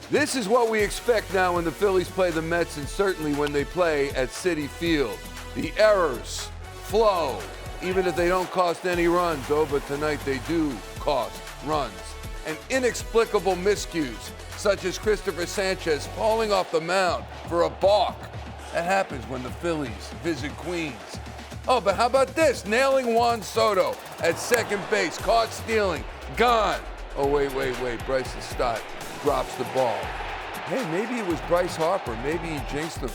This is what we expect now when the Phillies play the Mets, and certainly when they play at Citi Field. The errors flow, even if they don't cost any runs. Oh, but tonight they do cost runs. And inexplicable miscues, such as Cristopher Sánchez falling off the mound for a balk. That happens when the Phillies visit Queens. Oh, but how about this? Nailing Juan Soto at second base, caught stealing, gone. Oh, wait. Bryce Stott drops the ball. Hey, maybe it was Bryce Harper. Maybe he jinxed them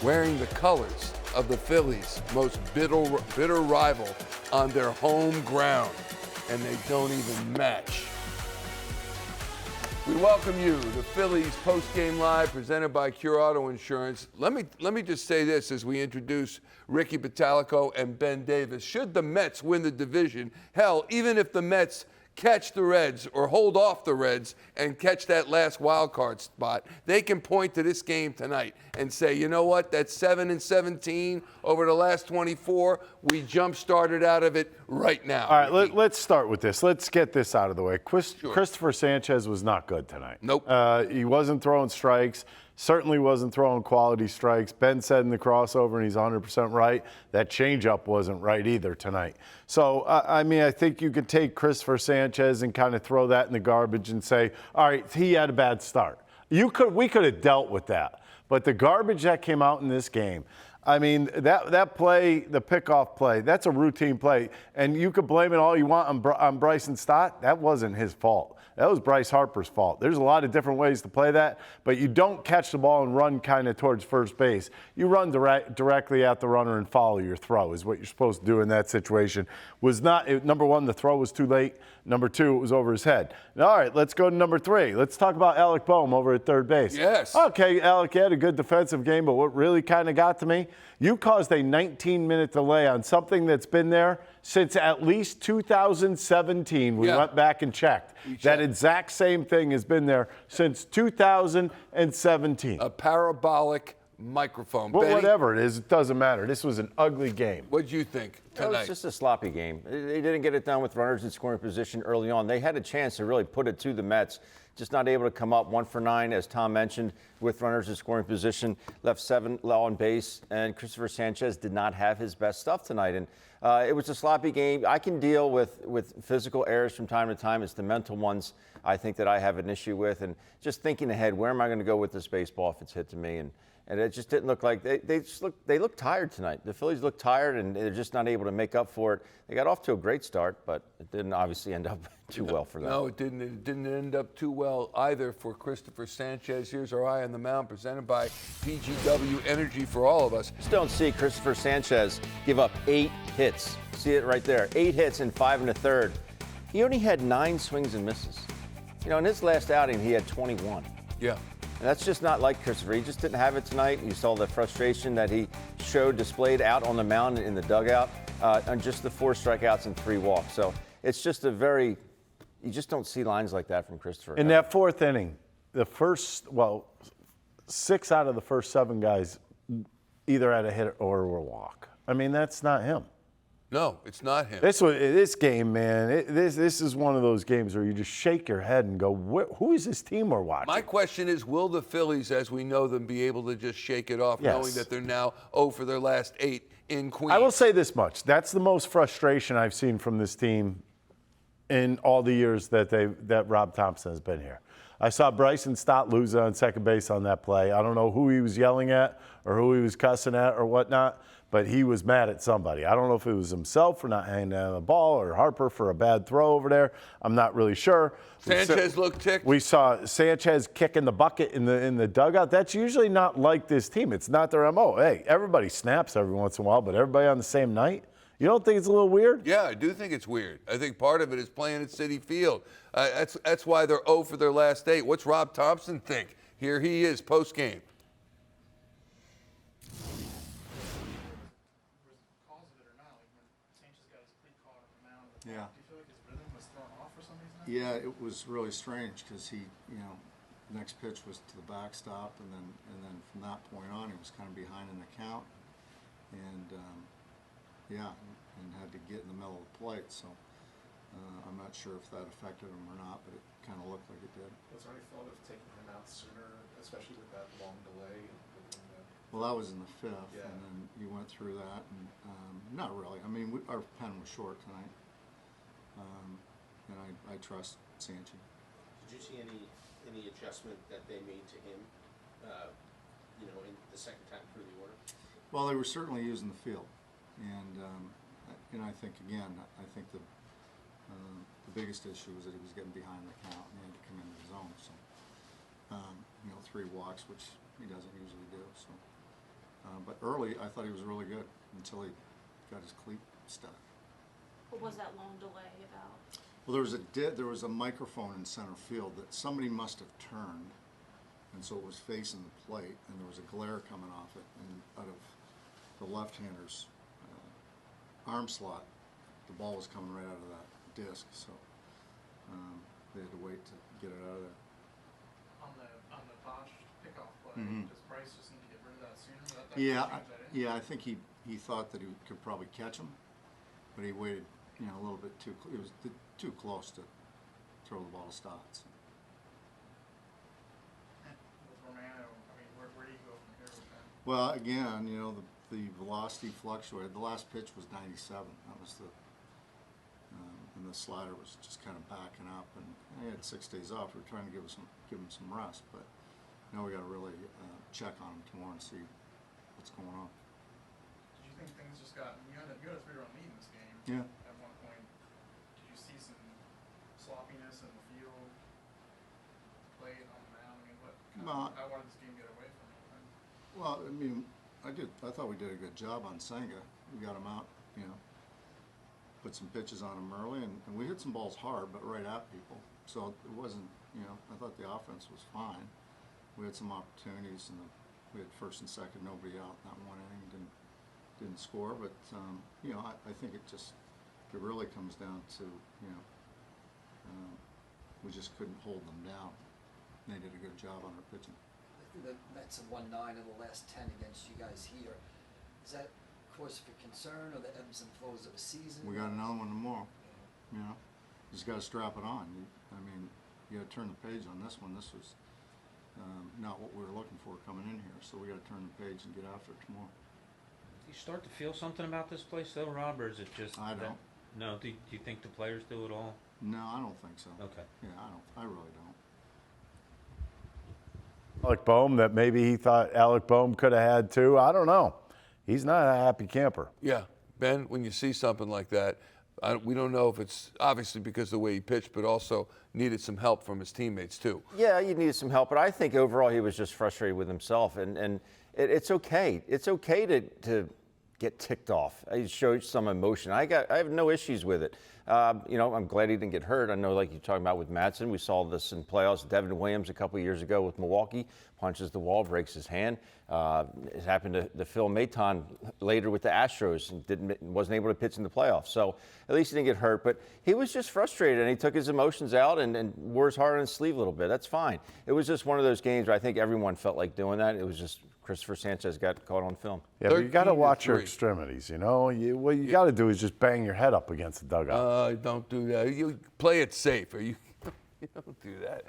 wearing the colors of the Phillies' most bitter rival on their home ground, and they don't even match. We welcome you to Phillies Post-Game Live, presented by Cure Auto Insurance. Let me just say this as we introduce Ricky Bottalico and Ben Davis. Should the Mets win the division, hell, even if the Mets catch the Reds or hold off the Reds and catch that last wild card spot, they can point to this game tonight and say, you know what, that 7-17 over the last 24, we jump-started out of it right now. All right, let's start with this. Let's get this out of the way. Cristopher Sánchez was not good tonight. Nope. He wasn't throwing strikes. Certainly wasn't throwing quality strikes. Ben said in the crossover, and he's 100% right, that changeup wasn't right either tonight. So, I mean, I think you could take Cristopher Sánchez and kind of throw that in the garbage and say, all right, he had a bad start. We could have dealt with that. But the garbage that came out in this game, I mean, that play, the pickoff play, that's a routine play. And you could blame it all you want on Bryson Stott. That wasn't his fault. That was Bryce Harper's fault. There's a lot of different ways to play that, but you don't catch the ball and run kind of towards first base. You run directly at the runner and follow your throw is what you're supposed to do in that situation. Number one, the throw was too late. Number two, it was over his head. All right, let's go to number three. Let's talk about Alec Boehm over at third base. Yes. Okay, Alec had a good defensive game, but what really kind of got to me, you caused a 19-minute delay on something that's been there since at least 2017. We went back and checked. That exact same thing has been there since 2017. A parabolic microphone. Well, Benny, whatever it is, it doesn't matter. This was an ugly game. What'd you think tonight? It was just a sloppy game. They didn't get it done with runners in scoring position early on. They had a chance to really put it to the Mets. Just not able to come up 1 for 9, as Tom mentioned, with runners in scoring position. Left 7 on base, and Cristopher Sánchez did not have his best stuff tonight. And it was a sloppy game. I can deal with physical errors from time to time. It's the mental ones I think that I have an issue with. And just thinking ahead, where am I going to go with this baseball if it's hit to me? And it just didn't look like they looked tired tonight. The Phillies looked tired, and they're just not able to make up for it. They got off to a great start, but it didn't obviously end up too well for them. No, it didn't. It didn't end up too well either for Cristopher Sánchez. Here's our Eye on the Mound, presented by PGW Energy for all of us. Just don't see Cristopher Sánchez give up 8 hits. See it right there. 8 hits in 5 1/3. He only had 9 swings and misses. You know, in his last outing, he had 21. Yeah. And that's just not like Cristopher. He just didn't have it tonight. You saw the frustration that he displayed out on the mound in the dugout on just the 4 strikeouts and 3 walks. So it's just you just don't see lines like that from Cristopher. In that 4th inning, 6 out of the first 7 guys either had a hit or a walk. I mean, that's not him. No, it's not him. This game, man, this is one of those games where you just shake your head and go, who is this team we're watching? My question is, will the Phillies, as we know them, be able to just shake it off, knowing that they're now 0 for their last 8 in Queens? I will say this much. That's the most frustration I've seen from this team in all the years that Rob Thomson has been here. I saw Bryson Stott lose on second base on that play. I don't know who he was yelling at or who he was cussing at or whatnot, but he was mad at somebody. I don't know if it was himself for not hanging down the ball or Harper for a bad throw over there. I'm not really sure. Sanchez looked ticked. We saw Sanchez kicking the bucket in the dugout. That's usually not like this team. It's not their MO. Hey, everybody snaps every once in a while, but everybody on the same night? You don't think it's a little weird? Yeah, I do think it's weird. I think part of it is playing at Citi Field. That's why they're 0 for their last 8. What's Rob Thomson think? Here he is, post-game. Yeah. Do you feel like his rhythm was thrown off for some reason? Yeah, it was really strange because he, next pitch was to the backstop, and then from that point on, he was kind of behind in the count, and had to get in the middle of the plate. So I'm not sure if that affected him or not, but it kind of looked like it did. Was there any thought of taking him out sooner, especially with that long delay? Well, that was in the fifth, Yeah. and then you went through that, and not really. I mean, our pen was short tonight, and I trust Sanchez. Did you see any adjustment that they made to him, in the second time through the order? Well, they were certainly using the field, and I think again, I think the biggest issue was that he was getting behind the count and he had to come into his zone. So, 3 walks, which he doesn't usually do. So, but early, I thought he was really good until he got his cleat stuck. What was that long delay about? Well, there was a microphone in center field that somebody must have turned, and so it was facing the plate, and there was a glare coming off it, and out of the left-hander's arm slot, the ball was coming right out of that disc, so they had to wait to get it out of there. On the botched pickoff play, does Bryce just need to get rid of that sooner? Yeah, I think he thought that he could probably catch him, but he waited, a little bit too. It was too close to throw the ball to Stotts. With Romano, where do you go from here with him? Well, again, the velocity fluctuated. The last pitch was 97. That was and the slider was just kind of backing up. And he had 6 days off. We were trying to give him some rest, but now we got to really check on him tomorrow and see what's going on. Did you think things just got? You had a 3-run lead in this game. Yeah. At one point, did you see some sloppiness in the field? Play on the mound. How did this game get away from you? Well, I thought we did a good job on Senga. We got him out, put some pitches on him early, and we hit some balls hard, but right at people. So it wasn't, I thought the offense was fine. We had some opportunities, and we had first and second, nobody out in that one inning, didn't score. But I think it really comes down to, we just couldn't hold them down. They did a good job on our pitching. The Mets have won 9 of the last 10 against you guys here. Is that cause for concern, or the ebbs and flows of a season? We got another one tomorrow. You just got to strap it on. You got to turn the page on this one. This was not what we were looking for coming in here, so we got to turn the page and get after it tomorrow. Do you start to feel something about this place, though, Rob, or is it just? I don't. No. Do you think the players do it all? No, I don't think so. Okay. Yeah, I don't. I really don't. Alec Boehm, that maybe he thought Alec Boehm could have had too. I don't know. He's not a happy camper. Yeah, Ben, when you see something like that, we don't know if it's obviously because of the way he pitched, but also needed some help from his teammates too. Yeah, he needed some help, but I think overall he was just frustrated with himself, and it's okay. It's okay to get ticked off. He showed some emotion. I have no issues with it. I'm glad he didn't get hurt. I know, like you're talking about with Madsen, we saw this in playoffs. Devin Williams a couple years ago with Milwaukee punches the wall, breaks his hand. It happened to Phil Maton later with the Astros and wasn't able to pitch in the playoffs. So at least he didn't get hurt, but he was just frustrated and he took his emotions out and wore his heart on his sleeve a little bit. That's fine. It was just one of those games where I think everyone felt like doing that. It was just Cristopher Sánchez got caught on film. Yeah, but you got to watch your 13-3. extremities, What you got to do is just bang your head up against the dugout. Don't do that. You play it safe. You don't do that.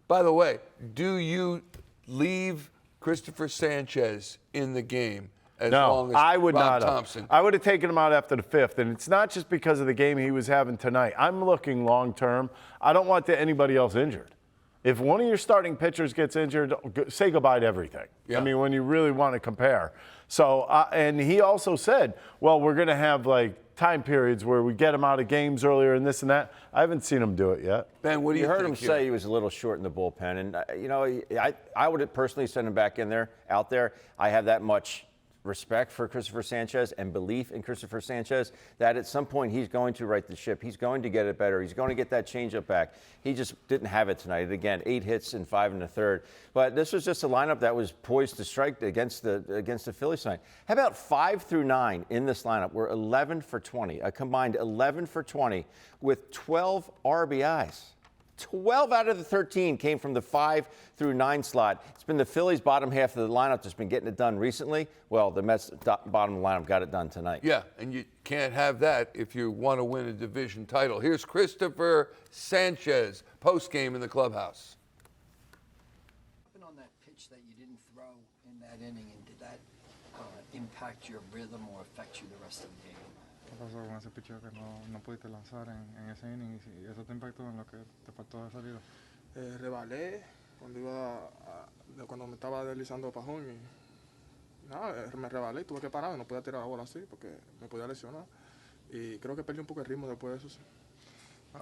By the way, do you leave Cristopher Sánchez in the game as long as I would Rob not Thomson? I would have taken him out after the 5th, and it's not just because of the game he was having tonight. I'm looking long term. I don't want anybody else injured. If one of your starting pitchers gets injured, say goodbye to everything. Yeah. I mean, when you really want to compare. So, and he also said, well, we're going to have time periods where we get him out of games earlier and this and that. I haven't seen him do it yet. Ben, what do you heard think him here? say he was a little short in the bullpen, and I would personally send him back out there. I have that much respect for Cristopher Sánchez and belief in Cristopher Sánchez that at some point he's going to right the ship. He's going to get it better. He's going to get that changeup back. He just didn't have it tonight. Again, 8 hits and 5 1/3. But this was just a lineup that was poised to strike against the Phillies tonight. How about 5 through 9 in this lineup? We're 11 for 20, a combined 11 for 20 with 12 RBIs. 12 out of the 13 came from the 5 through 9 slot. It's been the Phillies' bottom half of the lineup that's been getting it done recently. Well, the Mets' bottom of the lineup got it done tonight. Yeah, and you can't have that if you want to win a division title. Here's Cristopher Sánchez, post-game in the clubhouse. On that pitch that you didn't throw in that inning, and did that impact your rhythm or affect you the rest of the game? ¿Qué pasó con ese picheo que no pudiste lanzar en ese inning y eso te impactó en lo que te faltó de salida? Rebalé cuando me estaba deslizando Pajón y nada, me rebalé y tuve que parar, no podía tirar la bola así porque me podía lesionar y creo que perdí un poco el ritmo después de eso. Sí.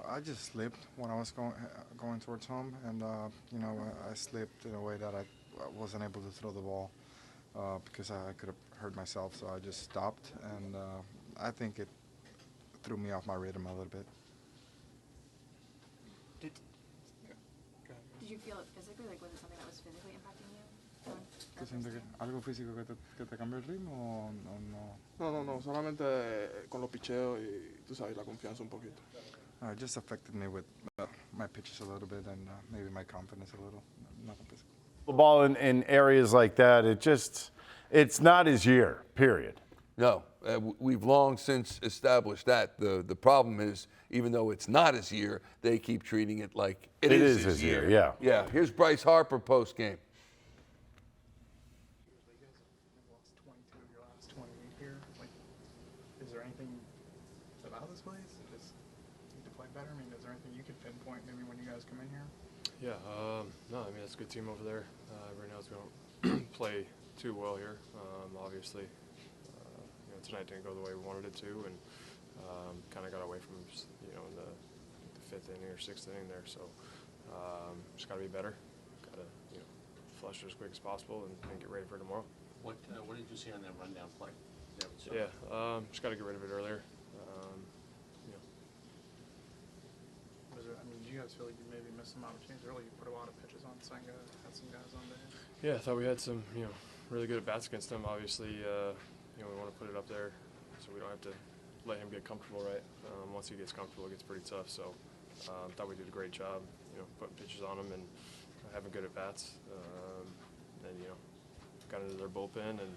I just slipped when I was going towards home, and I slipped in a way that I wasn't able to throw the ball because I could have hurt myself. So I just stopped, and I think it threw me off my rhythm a little bit. Did you feel it physically? Like, was it something that was physically impacting you? ¿Tú sientes que algo físico que te cambió el ritmo o no? No, solamente con los picheos y tú sabes la confianza un poquito. It just affected me with my pitches a little bit and maybe my confidence a little. Nothing physical. The ball in areas like that, it's not his year, period. No, we've long since established that. The problem is, even though it's not his year, they keep treating it like it is his year. Yeah. Yeah, here's Bryce Harper post-game. You guys have lost 22 of your last 28 here. Like, is there anything about this place that just need to play better? I mean, is there anything you could pinpoint maybe when you guys come in here? Yeah, no, I mean, it's a good team over there. Right now, we don't play too well here. Obviously, tonight didn't go the way we wanted it to, and kind of got away from, in the 5th inning or 6th inning there. So just got to be better. Got to, flush it as quick as possible and get ready for tomorrow. What did you see on that rundown play? Just got to get rid of it earlier. Do you guys feel like you maybe missed some opportunities early? You put a lot of pitches on Sanchez, had some guys on there. Yeah, I thought we had some, really good at-bats against him. Obviously, we want to put it up there so we don't have to let him get comfortable, right? Once he gets comfortable, it gets pretty tough. So thought we did a great job, putting pitches on him and having good at-bats. And, got into their bullpen, and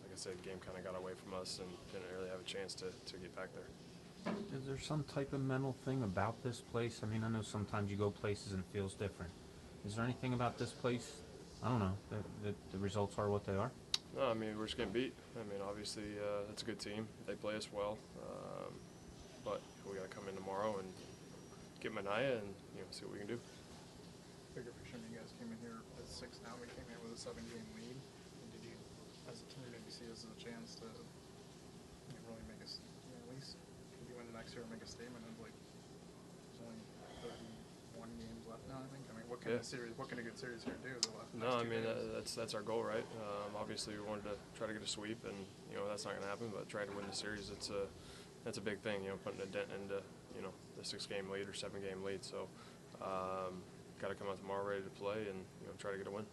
like I said, the game kind of got away from us and didn't really have a chance to get back there. Is there some type of mental thing about this place? I mean, I know sometimes you go places and it feels different. Is there anything about this place, I don't know, that the results are what they are? No, I mean, we're just getting beat. I mean, obviously, it's a good team. They play us well. But we got to come in tomorrow and get Mania and, see what we can do. Bigger picture, you guys came in here as 6 now. We came in with a 7-game lead. And did you, as a team, maybe see this as a chance to really make us, at least maybe win the next year and make a statement of like there's only 31 games left now, I think. I mean, what can a good series here do? No, I mean that's our goal, right? Obviously, we wanted to try to get a sweep, and that's not going to happen. But trying to win the series, that's a big thing. Putting a dent into the 6-game lead or 7-game lead. So got to come out tomorrow ready to play and try to get a win.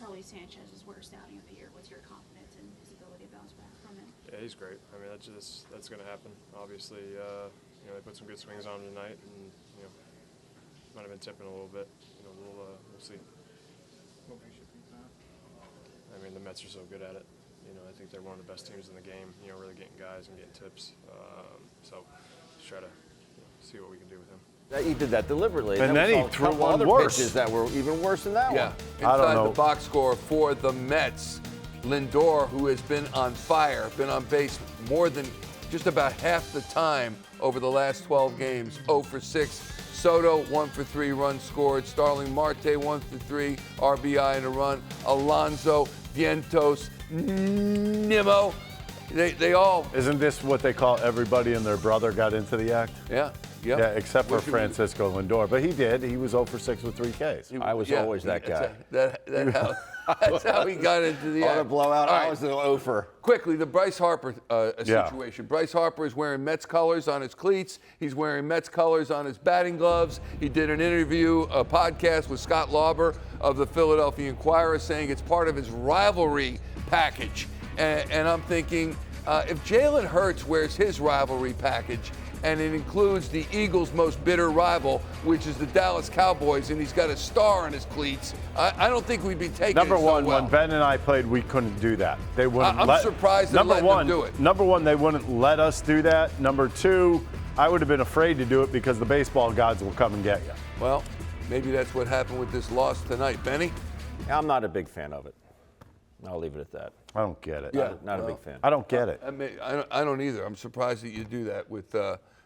Phillies Sanchez's worst outing of the year. What's your confidence in his ability to bounce back from it? Yeah, he's great. I mean, that's going to happen. Obviously, they put some good swings on him tonight, and might have been tipping a little bit. We'll see. What makes you think that? I mean, the Mets are so good at it. I think they're one of the best teams in the game. Really getting guys and getting tips. So just try to see what we can do with him. He did that deliberately. And then he threw one other worse. pitches that were even worse than that one. Yeah, I don't inside know. the box score for the Mets, Lindor, who has been on fire, been on base more than just about half the time over the last 12 games, 0 for 6. Soto, 1 for 3 runs scored. Starling Marte, 1 for 3 RBI and a run. Alonso, Vientos, Nimmo, they all. Isn't this what they call everybody and their brother got into the act? Yeah. Yeah, except for Francisco Lindor. But he did. He was 0 for 6 with 3 Ks. I was always that guy. That's how he got into the act. On a blowout, All right. I was an 0 for. Quickly, the Bryce Harper situation. Bryce Harper is wearing Mets colors on his cleats. He's wearing Mets colors on his batting gloves. He did an interview, a podcast with Scott Lauber of the Philadelphia Inquirer saying it's part of his rivalry package. And I'm thinking, If Jalen Hurts wears his rivalry package, and it includes the Eagles' most bitter rival, which is the Dallas Cowboys, and he's got a star on his cleats, I don't think we'd be taking Number it so one, well. when Ben and I played, we couldn't do that. They wouldn't. I'm surprised they let them do it. Number one, they wouldn't let us do that. Number two, I would have been afraid to do it because the baseball gods will come and get you. Well, maybe that's what happened with this loss tonight. Benny? I'm not a big fan of it. I'll leave it at that. I don't get it. Not a big fan. I don't get it. I don't either. I'm surprised that you do that with.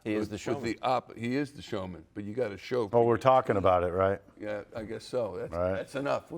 He is the showman. He is the showman, but you got to show. Oh, we're talking about it, right? Yeah, I guess so. Right. That's enough. We're